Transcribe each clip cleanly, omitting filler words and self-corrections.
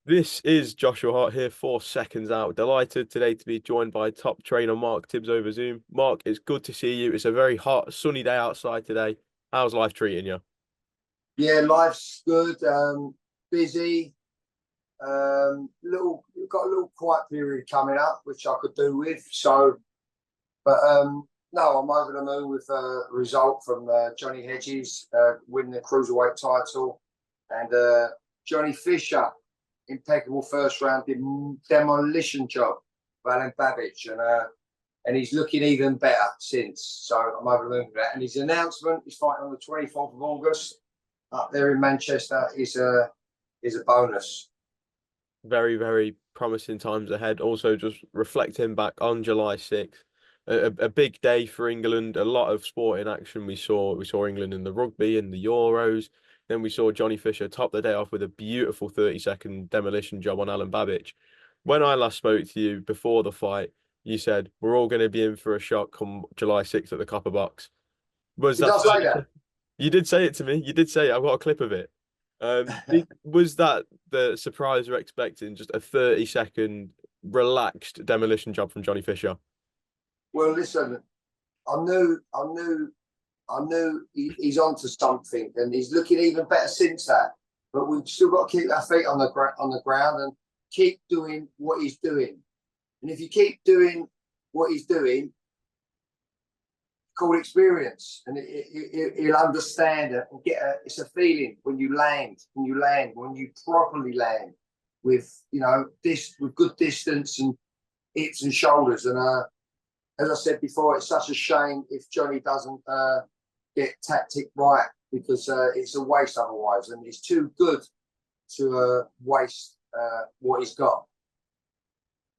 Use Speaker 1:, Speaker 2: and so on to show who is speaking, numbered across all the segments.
Speaker 1: This is Joshua Hart here for Seconds Out. Delighted today to be joined by top trainer Mark Tibbs over Zoom. Mark, it's good to see you. It's a very hot, sunny day outside today. How's life treating you?
Speaker 2: Yeah, life's good. Busy. Little got a little quiet period coming up, which I could do with. No, I'm over the moon with a result from Johnny Hedges winning the cruiserweight title, and Johnny Fisher, impeccable first round demolition job for Alan Babbage, and he's looking even better since. So I'm over the moon with that. And his announcement, he's fighting on the 24th of August up there in Manchester, is a bonus.
Speaker 1: Very, very promising times ahead. Also, just reflecting back on July 6th, a big day for England. A lot of sporting action. We saw England in the rugby and the Euros. Then we saw Johnny Fisher top the day off with a beautiful 30-second demolition job on Alan Babbage. When I last spoke to you before the fight, you said we're all going to be in for a shock come July 6th at the Copper Box. Was
Speaker 2: Did
Speaker 1: that
Speaker 2: I say that?
Speaker 1: You did say it to me. You did say it. I've got a clip of it. Was that the surprise you're expecting? Just a 30-second relaxed demolition job from Johnny Fisher?
Speaker 2: Well, listen, I knew he's onto something, and he's looking even better since that. But we've still got to keep our feet on the ground and keep doing what he's doing. And if you keep doing what he's doing, called experience, and he'll understand it and it's a feeling when you land, when you properly land with with good distance and hips and shoulders. And as I said before, it's such a shame if Johnny doesn't get tactic right, because it's a waste otherwise, and he's too good to waste what he's got.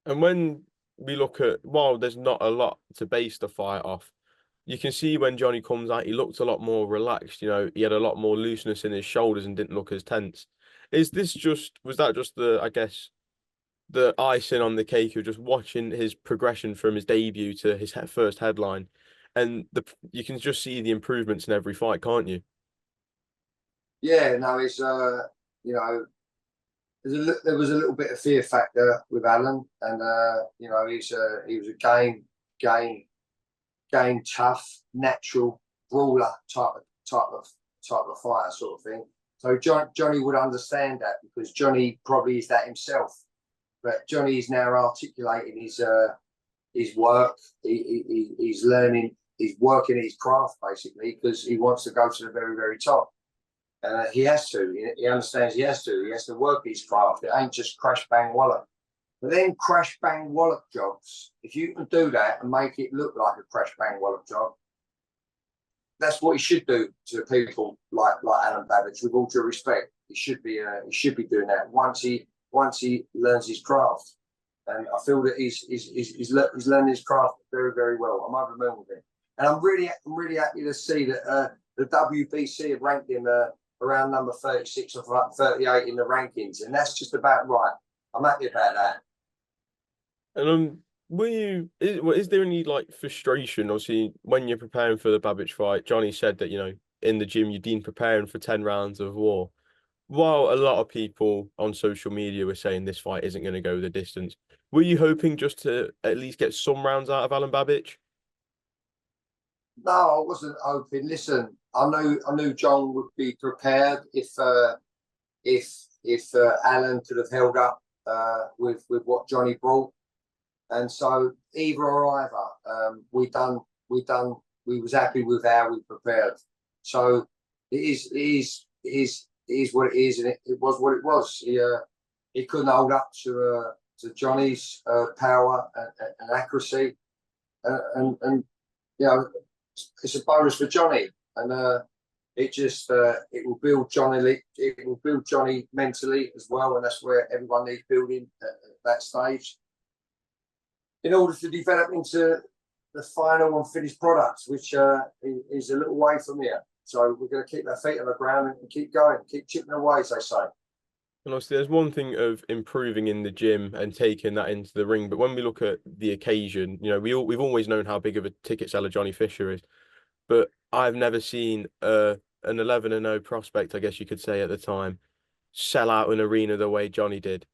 Speaker 1: And when we look at, while there's not a lot to base the fight off, you can see when Johnny comes out, he looked a lot more relaxed. He had a lot more looseness in his shoulders and didn't look as tense. Was that just I guess, the icing on the cake of just watching his progression from his debut to his first headline, and you can just see the improvements in every fight, can't you?
Speaker 2: Yeah, no, it's there was a little bit of fear factor with Alan, and he was a game tough, natural brawler type of fighter sort of thing. So Johnny would understand that, because Johnny probably is that himself. But Johnny is now articulating his work. He's learning. He's working his craft basically, because he wants to go to the very, very top. He has to. He understands he has to. He has to work his craft. It ain't just crash bang wallop. But then crash bang wallop jobs, if you can do that and make it look like a crash bang wallop job, that's what he should do to people like Alan Babbage. With all due respect, he should be doing that once he learns his craft. And I feel that he's learned his craft very, very well. I'm over the moon with him, and I'm really happy to see that the WBC have ranked him around number 36 or 38 in the rankings, and that's just about right. I'm happy about that.
Speaker 1: And is there any frustration? Obviously, when you're preparing for the Babbage fight, Johnny said that in the gym you've been preparing for 10 rounds of war. While a lot of people on social media were saying this fight isn't going to go the distance, were you hoping just to at least get some rounds out of Alan Babbage?
Speaker 2: No, I wasn't hoping. Listen, I knew John would be prepared if Alan could have held up with what Johnny brought. And so either or either, we was happy with how we prepared. So it is what it is, and it was what it was. He couldn't hold up to Johnny's power and accuracy, and it's a bonus for Johnny, and it will build Johnny. It will build Johnny mentally as well, and that's where everyone needs building at that stage, in order to develop into the final and finished product, which is a little way from here. So we're going to keep our feet on the ground and keep going, keep chipping away, as they say.
Speaker 1: And obviously, there's one thing of improving in the gym and taking that into the ring, but when we look at the occasion, we've always known how big of a ticket seller Johnny Fisher is, but I've never seen an 11-0 prospect, I guess you could say at the time, sell out an arena the way Johnny did.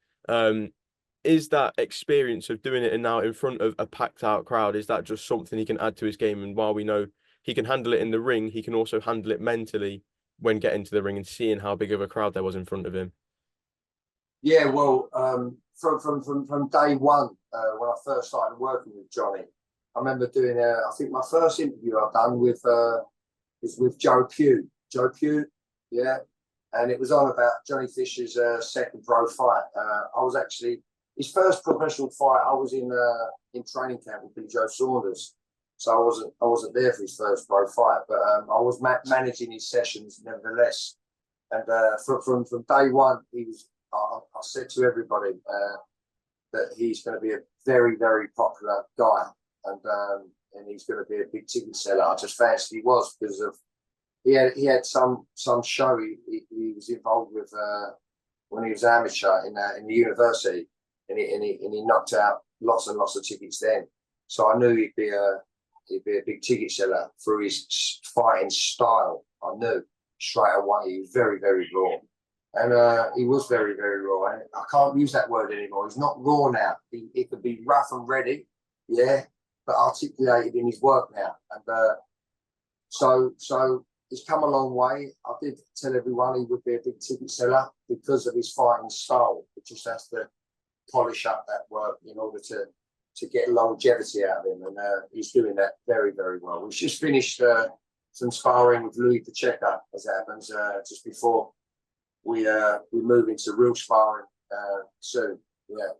Speaker 1: Is that experience of doing it and now in front of a packed out crowd, is that just something he can add to his game? And while we know he can handle it in the ring, he can also handle it mentally when getting to the ring and seeing how big of a crowd there was in front of him.
Speaker 2: Yeah, well, from day one, when I first started working with Johnny, I remember doing I think my first interview I've done with is with Joe Pugh. Joe Pugh, yeah, and it was on about Johnny Fisher's second pro fight. I was actually his first professional fight. I was in training camp with Billy Joe Saunders, so I wasn't there for his first pro fight, but I was managing his sessions nevertheless. And from day one, he was. I said to everybody that he's going to be a very, very popular guy, and he's going to be a big ticket seller. I just fancied he was because of he had some show he was involved with when he was amateur in the university, and he knocked out lots and lots of tickets then. So I knew he'd be a big ticket seller through his fighting style. I knew straight away he was very, very raw. And he was very, very raw. And I can't use that word anymore. He's not raw now. He could be rough and ready, yeah, but articulated in his work now. And so he's come a long way. I did tell everyone he would be a big ticket seller because of his fighting style. It just has to polish up that work in order to get longevity out of him. And he's doing that very, very well. We've just finished some sparring with Louis Pacheco, as it happens, just before we move into real sparring soon. Yeah.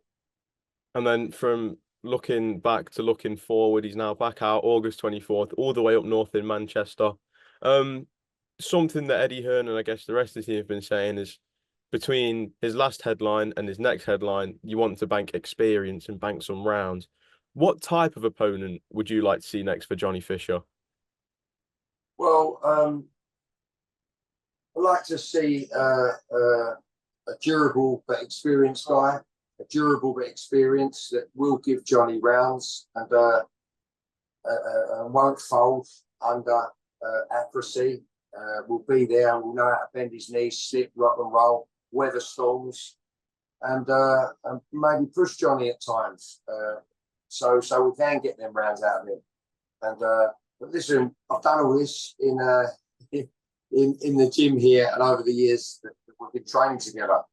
Speaker 1: And then from looking back to looking forward, he's now back out August 24th, all the way up north in Manchester. Something that Eddie Hearn and I guess the rest of the team have been saying is between his last headline and his next headline, you want to bank experience and bank some rounds. What type of opponent would you like to see next for Johnny Fisher?
Speaker 2: Well, I'd like to see a durable but experienced guy, a durable but experienced that will give Johnny rounds and won't fold under accuracy. Will be there, will know how to bend his knees, slip, rock and roll, weather storms, and maybe push Johnny at times. So we can get them rounds out of him. And but listen, I've done all this in the gym here and over the years that we've been training together.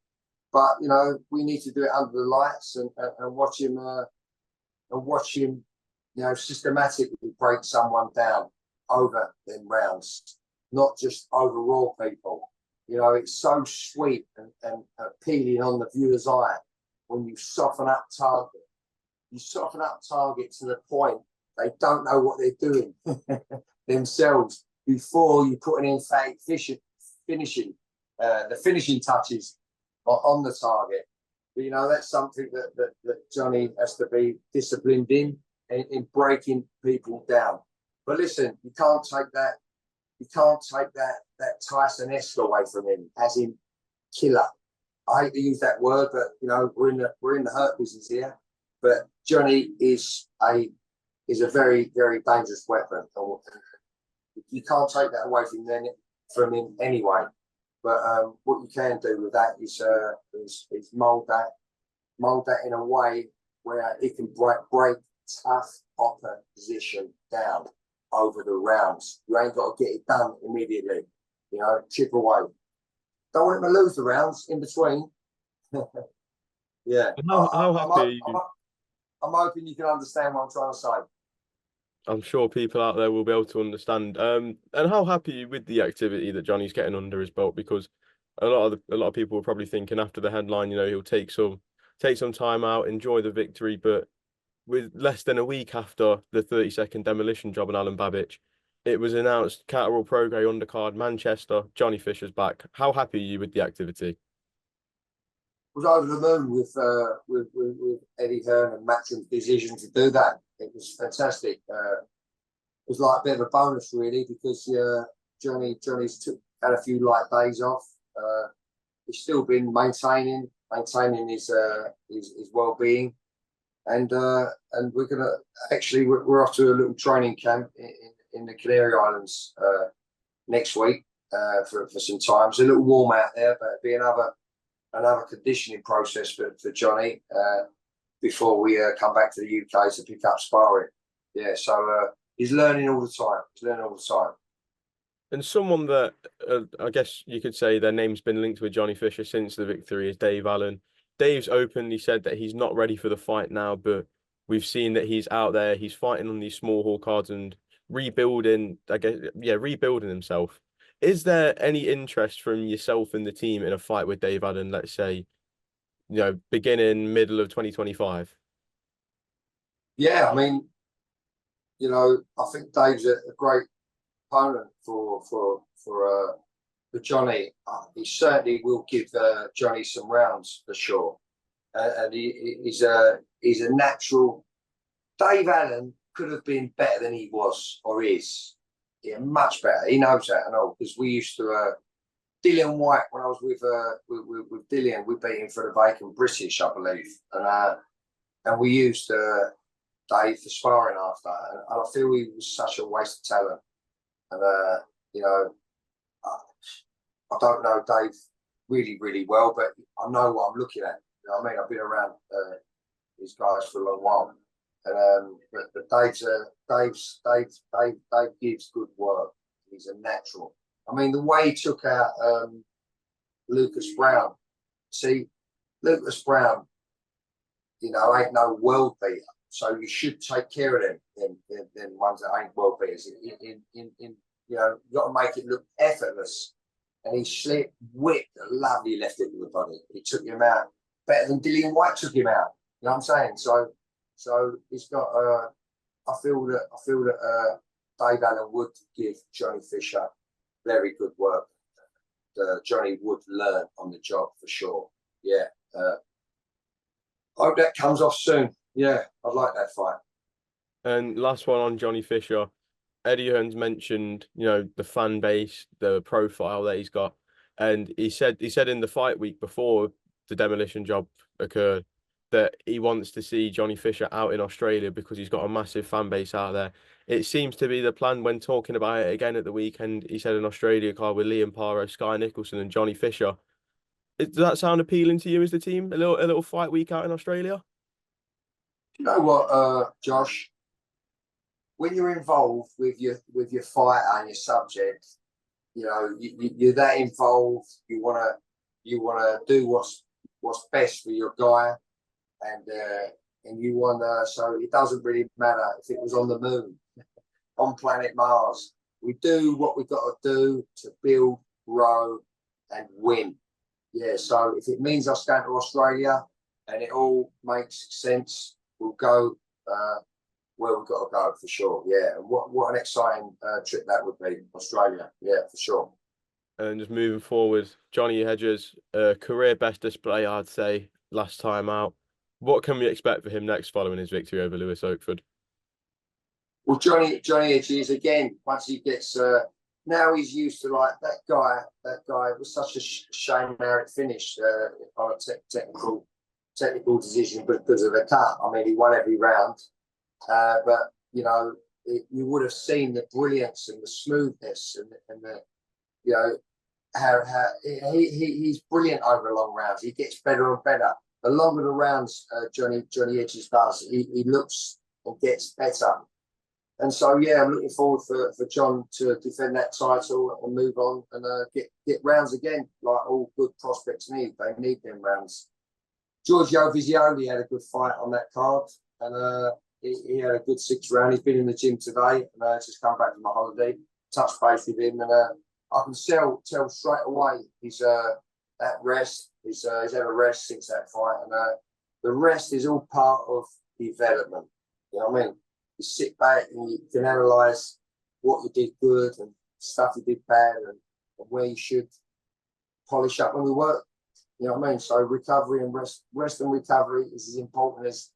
Speaker 2: But you know, we need to do it under the lights and watch him you know, systematically break someone down over them rounds, not just over raw people. You know, it's so sweet and appealing on the viewer's eye when you soften up target. You soften up target to the point they don't know what they're doing themselves before you put an emphatic finishing, the finishing touches on the target. But, you know, that's something that Johnny has to be disciplined in breaking people down. But listen, you can't take that Tyson-esque away from him, as in killer. I hate to use that word, but you know, we're in the hurt business here. But Johnny is a very, very dangerous weapon. You can't take that away from him anyway. But what you can do with that is mould that in a way where it can break tough opposition down over the rounds. You ain't got to get it done immediately. You know, chip away. Don't want him to lose the rounds in between. Yeah.
Speaker 1: How happy?
Speaker 2: I'm hoping you can understand what I'm trying to say.
Speaker 1: I'm sure people out there will be able to understand. And how happy are you with the activity that Johnny's getting under his belt? Because a lot of people were probably thinking after the headline, you know, he'll take some time out, enjoy the victory, but with less than a week after the 30-second demolition job on Alan Babbage, it was announced Catterall Prograis undercard Manchester, Johnny Fisher's back. How happy are you with the activity?
Speaker 2: Was over the moon with Eddie Hearn and Matchroom's decision to do that. It was fantastic. It was like a bit of a bonus really because Johnny's had a few light days off. He's still been maintaining his well-being, and we're off to a little training camp in the Canary Islands next week for some time. It's a little warm out there, but it'll be another conditioning process for Johnny before we come back to the UK to pick up sparring. Yeah, so he's learning all the time. He's learning all the time.
Speaker 1: And someone that I guess you could say their name's been linked with Johnny Fisher since the victory is Dave Allen. Dave's openly said that he's not ready for the fight now, but we've seen that he's out there, he's fighting on these small hall cards and rebuilding, I guess, yeah, rebuilding himself. Is there any interest from yourself and the team in a fight with Dave Allen, let's say, beginning, middle of 2025?
Speaker 2: Yeah, I mean, I think Dave's a great opponent for Johnny. He certainly will give Johnny some rounds for sure, and he's a natural. Dave Allen could have been better than he was or is. Yeah, much better. He knows that and all, because we used to. Dillian White, when I was with Dillian, we beat him for the vacant British, I believe, and we used Dave for sparring after, and I feel he was such a waste of talent. And I don't know Dave really, really well, but I know what I'm looking at. You know what I mean? I've been around these guys for a long while, and but Dave gives good work. He's a natural. I mean, the way he took out Lucas Brown. See, Lucas Brown, ain't no world beater. So you should take care of them in ones that ain't world beaters. You got to make it look effortless. And he slipped, whipped a lovely left hook with the body. He took him out better than Dillian White took him out. You know what I'm saying? So he's got. I feel that Dave Allen would give Johnny Fisher very good work. Johnny would learn on the job for sure. Yeah. I hope that comes off soon. Yeah, I'd like that fight.
Speaker 1: And last one on Johnny Fisher. Eddie Hearn's mentioned, the fan base, the profile that he's got. And he said in the fight week before the demolition job occurred that he wants to see Johnny Fisher out in Australia because he's got a massive fan base out there. It seems to be the plan when talking about it again at the weekend. He said an Australia card with Liam Paro, Sky Nicholson, and Johnny Fisher. Does that sound appealing to you as the team? A little fight week out in Australia?
Speaker 2: You know what, Josh? When you're involved with your fighter and your subject, you're that involved. You wanna do what's best for your guy, and you wanna. So it doesn't really matter if it was on the moon, on planet Mars. We do what we've got to do to build, grow, and win. Yeah. So if it means us going to Australia and it all makes sense, we'll go. Where we've got to go for sure. Yeah, and what an exciting trip that would be, Australia. Yeah, for sure.
Speaker 1: And just moving forward, Johnny Hedges, career best display, I'd say, last time out. What can we expect for him next following his victory over Lewis Oakford?
Speaker 2: Well, Johnny Hedges again. Once he gets, now he's used to like that guy. That guy, it was such a shame how it finished on a technical decision, but because of the cut. I mean, he won every round. But you would have seen the brilliance and the smoothness and the how he's brilliant over long rounds. He gets better and better. The longer the rounds Johnny Hedges does, he looks and gets better. And so I'm looking forward for John to defend that title and move on and get rounds again, like all good prospects need. They need them rounds. Giorgio Visioli had a good fight on that card, and he had a good 6th round. He's been in the gym today, and just come back from a holiday. Touch base with him, and I can tell straight away he's at rest. He's had a rest since that fight, and the rest is all part of development. You know what I mean? You sit back and you can analyse what you did good and stuff you did bad, and where you should polish up when we work. You know what I mean? So recovery and rest and recovery is as important as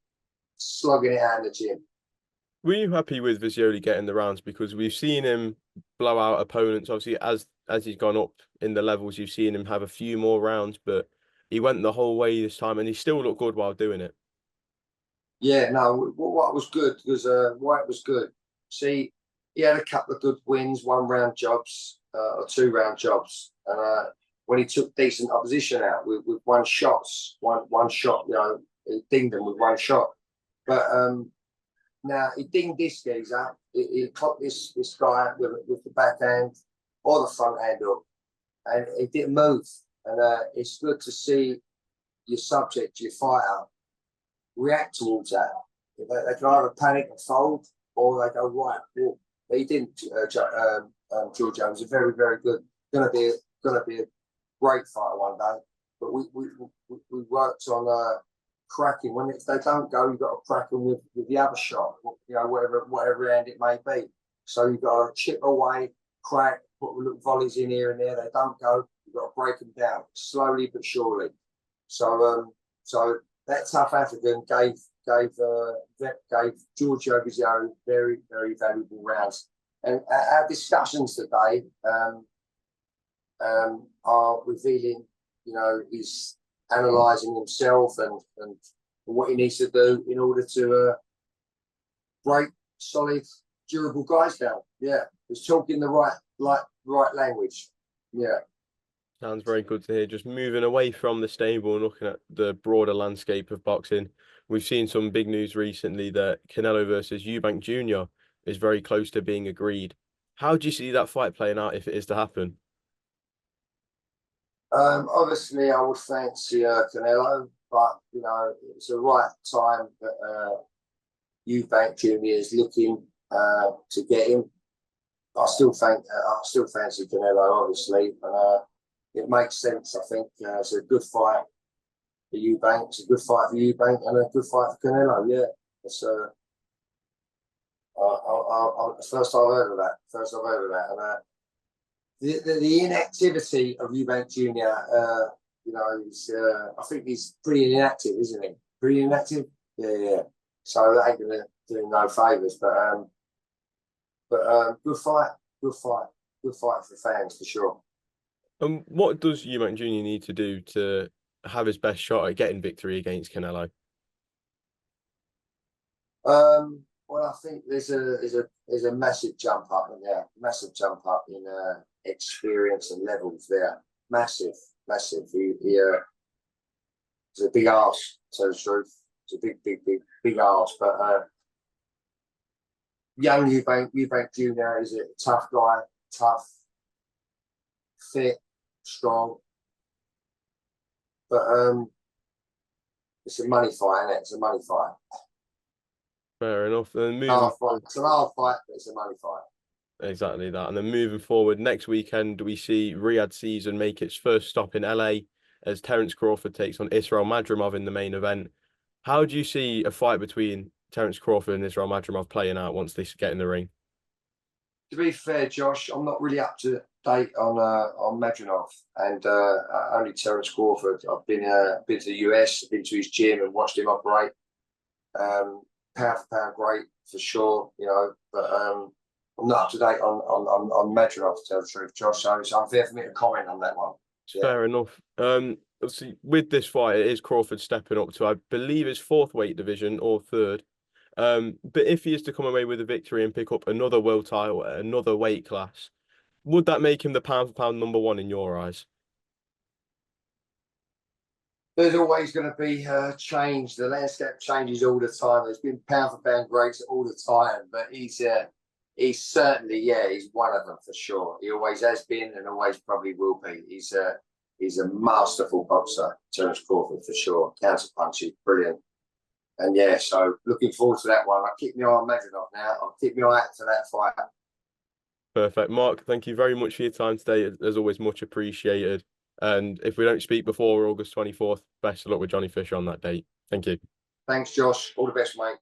Speaker 2: slugging it out in the gym.
Speaker 1: Were you happy with Visioli getting the rounds? Because we've seen him blow out opponents. Obviously, as he's gone up in the levels, you've seen him have a few more rounds, but he went the whole way this time, and he still looked good while doing it.
Speaker 2: Yeah, no, what was good was White was good. See, he had a couple of good wins, 1-round jobs or 2-round jobs, and when he took decent opposition out with one shot, you know, he dinged them with one shot. But now he dinged this geezer. He caught this guy with the backhand or the front hand up, and he didn't move. And it's good to see your subject, your fighter, react towards that. They can either panic and fold, or they go right. Well, he didn't. Giorgio was a very, very good. Gonna be a great fighter one day. But we worked on cracking. When they don't go, you've got to crack them with the other shot. You know, whatever hand it may be. So you've got to chip away, crack, put little volleys in here and there. They don't go. You've got to break them down slowly but surely. So that tough African gave Giorgio Visioli very, very valuable rounds. And our discussions today are revealing, you know, he's analysing himself and what he needs to do in order to break solid, durable guys down. Yeah, he's talking the right language. Yeah.
Speaker 1: Sounds very good to hear. Just moving away from the stable and looking at the broader landscape of boxing, we've seen some big news recently that Canelo versus Eubank Jr. is very close to being agreed. How do you see that fight playing out if it is to happen?
Speaker 2: Obviously, I would fancy Canelo, but you know it's the right time that Eubank Jr. is looking to get him. I still fancy Canelo, obviously, and it makes sense. I think it's a good fight for Eubank. It's a good fight for Eubank and a good fight for Canelo. Yeah, it's first I've heard of that. And the inactivity of Eubank Jr. You know, I think he's pretty inactive, isn't he? Pretty inactive. Yeah. So that ain't gonna do him no favours. But good fight for fans for sure.
Speaker 1: And what does Eubank Jr. need to do to have his best shot at getting victory against Canelo?
Speaker 2: Well, I think there's a massive jump up in there, experience and levels there. Massive. He's a big arse, to tell the truth. It's a big arse. But young Eubank Jr. is a tough guy, fit, strong. But it's a money fight, isn't it? It's a money fight.
Speaker 1: Fair enough. And
Speaker 2: it's an hard fight, but it's a money fight.
Speaker 1: Exactly that. And then moving forward, next weekend we see Riyadh season make its first stop in LA as Terence Crawford takes on Israil Madrimov in the main event. How do you see a fight between Terence Crawford and Israil Madrimov playing out once they get in the ring?
Speaker 2: To be fair, Josh, I'm not really up to date on Madrimov and only Terence Crawford. I've been to the US, been to his gym and watched him operate. Pound for pound, great for sure, you know. But I'm not up to date on Madrimov, to tell the truth, Josh. So it's unfair for me to comment on that one.
Speaker 1: Yeah. Fair enough. Obviously, with this fight, it is Crawford stepping up to, I believe, his fourth weight division or third. But if he is to come away with a victory and pick up another world title at another weight class, would that make him the pound for pound number one in your eyes?
Speaker 2: There's always going to be change. The landscape changes all the time. There's been pound for pound greats all the time, but he's certainly, he's one of them for sure. He always has been and always probably will be. He's a masterful boxer, Terence Crawford for sure. Counter punches, brilliant. And yeah, so looking forward to that one. I'll keep my eye on Madrimov now. I'll keep my eye out for that fight.
Speaker 1: Perfect. Mark, thank you very much for your time today. As always, much appreciated. And if we don't speak before August 24th, best of luck with Johnny Fisher on that date. Thank you.
Speaker 2: Thanks, Josh. All the best, mate.